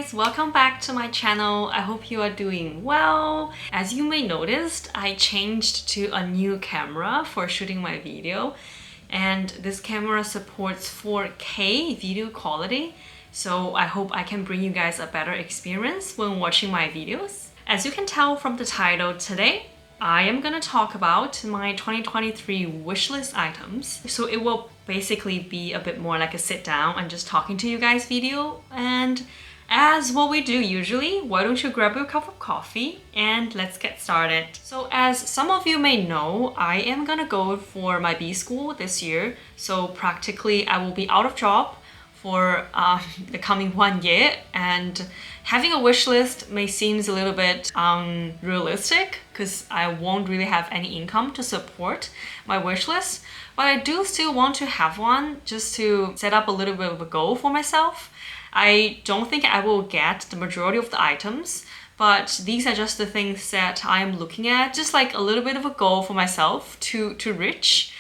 guys, welcome back to my channel. I hope you are doing well. As you may noticed, I changed to a new camera for shooting my video, and this camera supports 4K video quality, so I hope I can bring you guys a better experience when watching my videos. As you can tell from the title, today I am gonna talk about my 2023 wishlist items. So it will basically be a bit more like a sit down and just talking to you guys video. And as what we do usually, why don't you grab your cup of coffee and let's get started. So as some of you may know, I am gonna go for my B school this year. So practically I will be out of job for the coming 1 year, and having a wish list may seem a little bit unrealistic because I won't really have any income to support my wish list, but I do still want to have one just to set up a little bit of a goal for myself. I don't think I will get the majority of the items, but these are just the things that I am looking at, just like a little bit of a goal for myself to reach.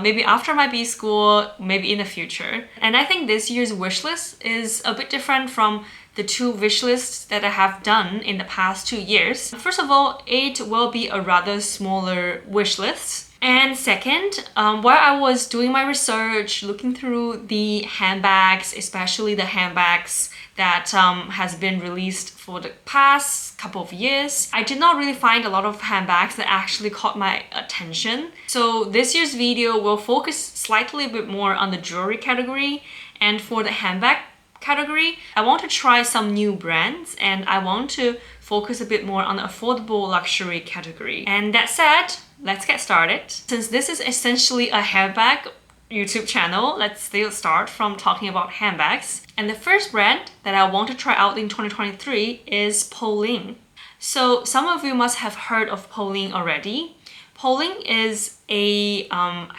Maybe after my B school, maybe in the future. And I think this year's wish list is a bit different from the two wish lists that I have done in the past 2 years. First of all, it will be a rather smaller wish list. And second, while I was doing my research, looking through the handbags, especially the handbags that has been released for the past couple of years, I did not really find a lot of handbags that actually caught my attention. So this year's video will focus slightly a bit more on the jewelry category, and for the handbag category, I want to try some new brands and I want to focus a bit more on the affordable luxury category. And that said, let's get started. Since this is essentially a handbag YouTube channel, let's still start from talking about handbags. And the first brand that I want to try out in 2023 is Polène. So some of you must have heard of Polène already. Polène is a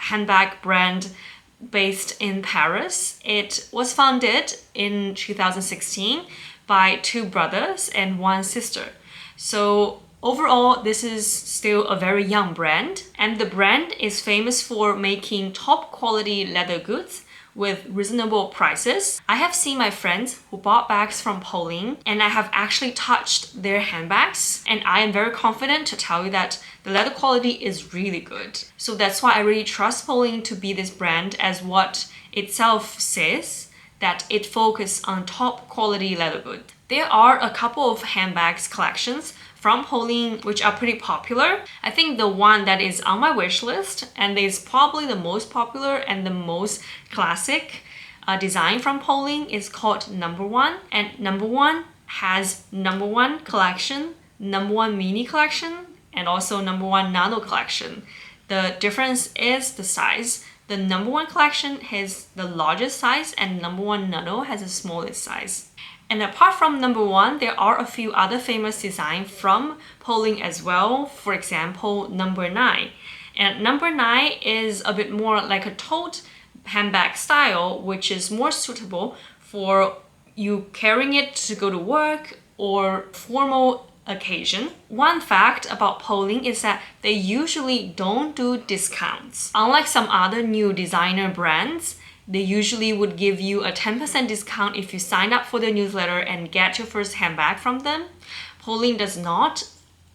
handbag brand based in Paris. It was founded in 2016 by 2 brothers and 1 sister. So overall, this is still a very young brand, and the brand is famous for making top quality leather goods with reasonable prices. I have seen my friends who bought bags from Polène, and I have actually touched their handbags, and I am very confident to tell you that the leather quality is really good. So that's why I really trust Polène to be this brand, as what itself says, that it focuses on top quality leather goods. There are a couple of handbags collections from Polène which are pretty popular. I think the one that is on my wish list and is probably the most popular and the most classic design from Polène is called Number One. And Number One has Number One collection, Number One mini collection, and also Number One nano collection. The difference is the size. The Number One collection has the largest size and Number One nano has the smallest size. And apart from Number One, there are a few other famous designs from Polène as well. For example, Number 9. And Number 9 is a bit more like a tote handbag style, which is more suitable for you carrying it to go to work or formal occasion. One fact about Polène is that they usually don't do discounts. Unlike some other new designer brands, they usually would give you a 10% discount if you sign up for their newsletter and get your first handbag from them. Polène does not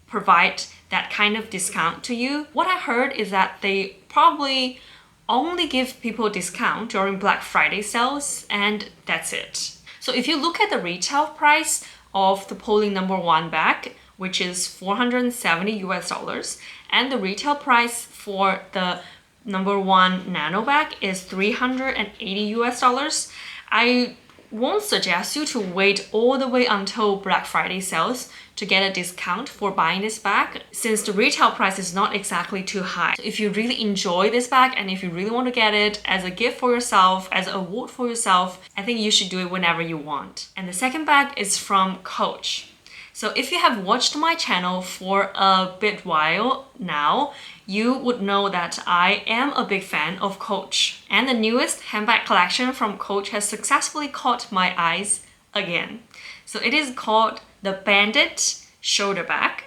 provide that kind of discount to you. What I heard is that they probably only give people a discount during Black Friday sales, and that's it. So if you look at the retail price of the Polène Number One bag, which is $470 US, and the retail price for the Number One nano bag is $380 US. I won't suggest you to wait all the way until Black Friday sales to get a discount for buying this bag, since the retail price is not exactly too high. So if you really enjoy this bag and if you really want to get it as a gift for yourself, as an award for yourself, I think you should do it whenever you want. And the second bag is from Coach. So if you have watched my channel for a bit while now, you would know that I am a big fan of Coach. And the newest handbag collection from Coach has successfully caught my eyes again. So it is called the Bandit shoulder bag.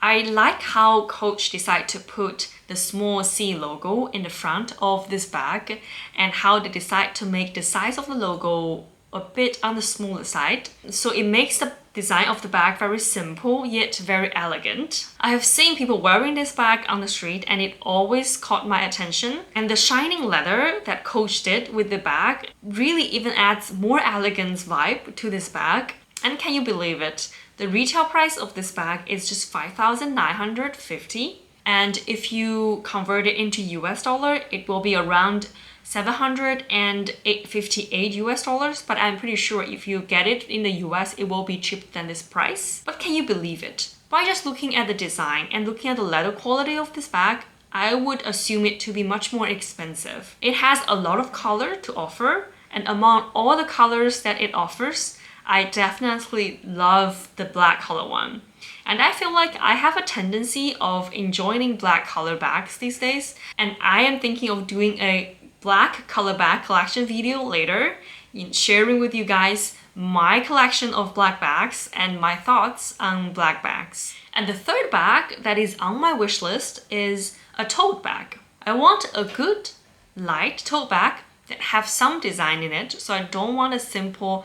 I like how Coach decided to put the small C logo in the front of this bag and how they decide to make the size of the logo a bit on the smaller side. So it makes the design of the bag very simple yet very elegant. I have seen people wearing this bag on the street and it always caught my attention. And the shining leather that Coach did with the bag really even adds more elegance vibe to this bag. And can you believe it? The retail price of this bag is just $5,950. And if you convert it into US dollar, it will be around $758 US dollars. But I'm pretty sure if you get it in the US, it will be cheaper than this price. But can you believe it? By just looking at the design and looking at the leather quality of this bag, I would assume it to be much more expensive. It has a lot of color to offer, and among all the colors that it offers, I definitely love the black color one. And I feel like I have a tendency of enjoying black color bags these days. And I am thinking of doing a black color bag collection video later, sharing with you guys my collection of black bags and my thoughts on black bags. And the third bag that is on my wish list is a tote bag. I want a good, light tote bag that have some design in it. So I don't want a simple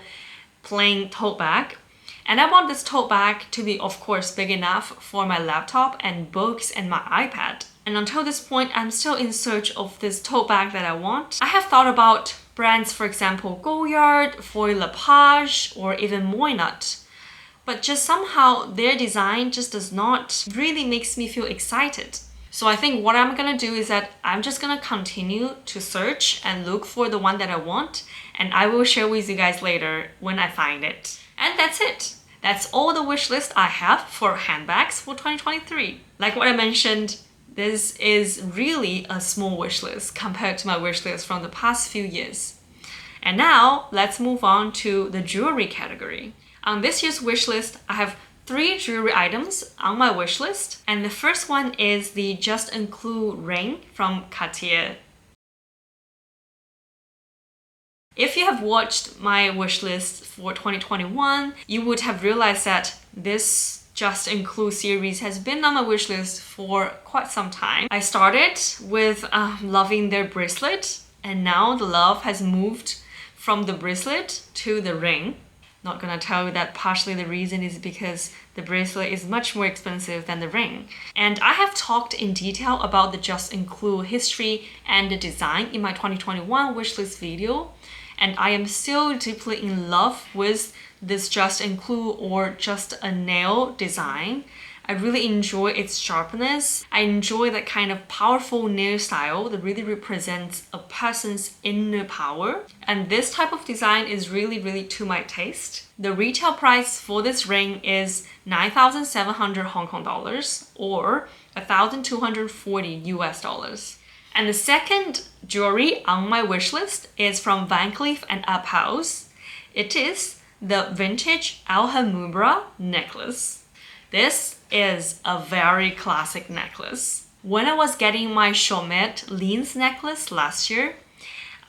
plain tote bag. And I want this tote bag to be, of course, big enough for my laptop and books and my iPad. And until this point, I'm still in search of this tote bag that I want. I have thought about brands, for example, Goyard, Foy Lepage, or even Moynut. But just somehow their design just does not really makes me feel excited. So I think what I'm gonna do is that I'm just gonna continue to search and look for the one that I want, and I will share with you guys later when I find it. And that's it. That's all the wish list I have for handbags for 2023. Like what I mentioned, this is really a small wish list compared to my wish list from the past few years. And now let's move on to the jewelry category. On this year's wish list, I have 3 jewelry items on my wish list. And the first one is the Juste Clou ring from Cartier. If you have watched my wish list for 2021, you would have realized that this Juste Clou series has been on my wish list for quite some time. I started with loving their bracelet, and now the love has moved from the bracelet to the ring. Not gonna tell you that partially the reason is because the bracelet is much more expensive than the ring. And I have talked in detail about the Juste Clou history and the design in my 2021 wishlist video. And I am still deeply in love with this Juste Clou or just a nail design. I really enjoy its sharpness. I enjoy that kind of powerful nail style that really represents a person's inner power. And this type of design is really to my taste. The retail price for this ring is 9,700 Hong Kong dollars or 1,240 US dollars. And the second jewelry on my wish list is from Van Cleef and Arpels. It is the vintage Alhambra necklace. This is a very classic necklace. When I was getting my Chaumet Lens necklace last year,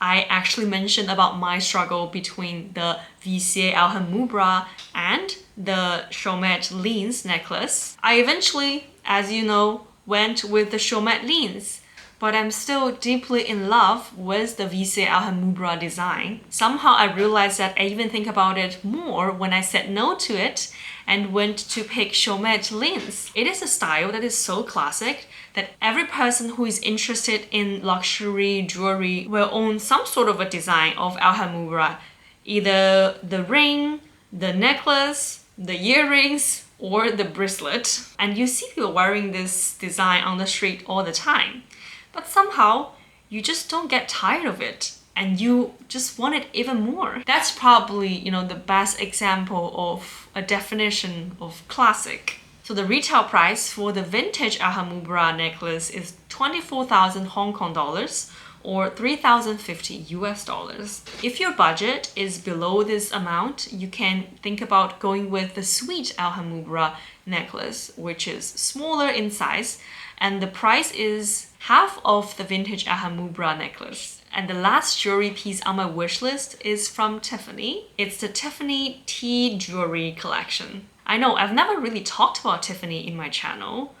I actually mentioned about my struggle between the VCA Alhambra and the Chaumet Lens necklace. I eventually, as you know, went with the Chaumet Lens. But I'm still deeply in love with the VCA Alhambra design. Somehow I realized that I even think about it more when I said no to it and went to pick Chaumet Lens. It is a style that is so classic that every person who is interested in luxury jewelry will own some sort of a design of Alhambra. Either the ring, the necklace, the earrings, or the bracelet. And you see people wearing this design on the street all the time. But somehow, you just don't get tired of it and you just want it even more. That's probably, the best example of a definition of classic. So the retail price for the vintage Alhambra necklace is 24,000 Hong Kong dollars or 3,050 US dollars. If your budget is below this amount, you can think about going with the sweet Alhambra necklace, which is smaller in size, and the price is half of the vintage Alhambra necklace. And the last jewelry piece on my wish list is from Tiffany. It's the Tiffany T jewelry collection. I know I've never really talked about Tiffany in my channel,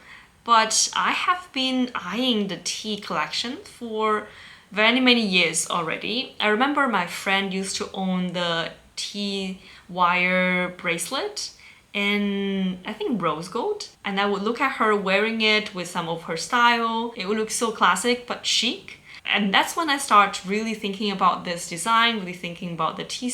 but I have been eyeing the tea collection for very many years already. I remember my friend used to own the tea wire bracelet in, I think, rose gold, and I would look at her wearing it with some of her style. It would look so classic but chic, and that's when I start really thinking about this design, really thinking about the tea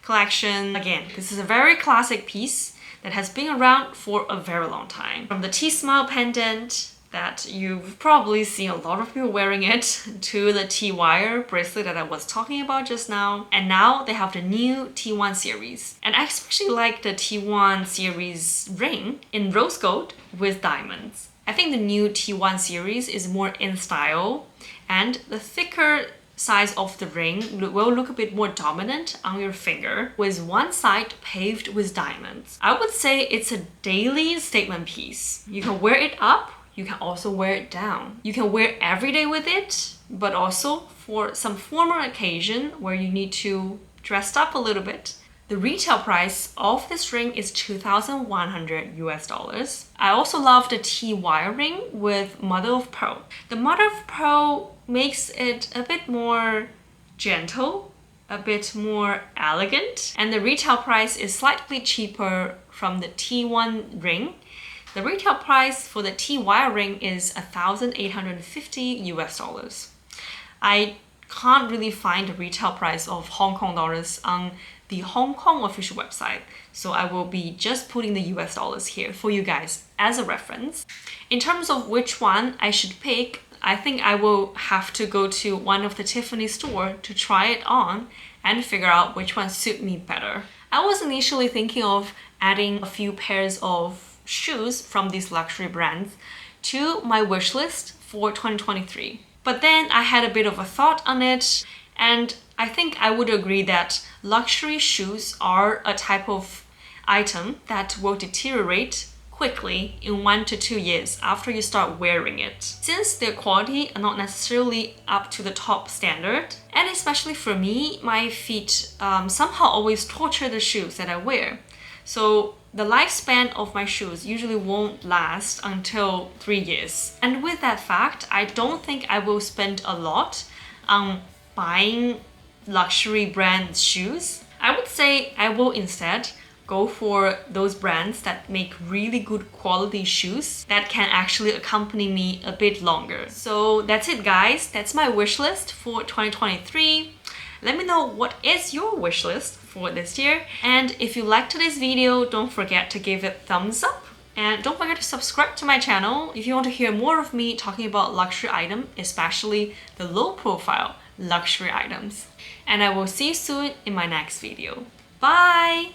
collection. Again, this is a very classic piece that has been around for a very long time. From the tea smile pendant that you've probably seen a lot of people wearing it, to the tea wire bracelet that I was talking about just now. And now they have the new T1 series. And I especially like the T1 series ring in rose gold with diamonds. I think the new T1 series is more in style, and the thicker size of the ring will look a bit more dominant on your finger, with one side paved with diamonds. I would say it's a daily statement piece. You can wear it up, you can also wear it down. You can wear every day with it, but also for some formal occasion where you need to dress up a little bit. The retail price of this ring is $2,100 US. I also love the T wire ring with mother of pearl. The mother of pearl makes it a bit more gentle, a bit more elegant, and the retail price is slightly cheaper from the T1 ring. The retail price for the T wire ring is $1,850 US. I can't really find the retail price of Hong Kong dollars on the Hong Kong official website, so I will be just putting the US dollars here for you guys as a reference. In terms of which one I should pick, I think I will have to go to one of the Tiffany store to try it on and figure out which one suit me better. I was initially thinking of adding a few pairs of shoes from these luxury brands to my wish list for 2023. But then I had a bit of a thought on it, and I think I would agree that luxury shoes are a type of item that will deteriorate quickly in 1 to 2 years after you start wearing it, since their quality are not necessarily up to the top standard. And especially for me, my feet somehow always torture the shoes that I wear. So the lifespan of my shoes usually won't last until 3 years. And with that fact, I don't think I will spend a lot on buying luxury brand shoes. I would say I will instead go for those brands that make really good quality shoes that can actually accompany me a bit longer. So that's it, guys. That's my wish list for 2023. Let me know what is your wish list for this year. And if you liked today's video, don't forget to give it a thumbs up. And don't forget to subscribe to my channel if you want to hear more of me talking about luxury items, especially the low profile luxury items. And I will see you soon in my next video. Bye!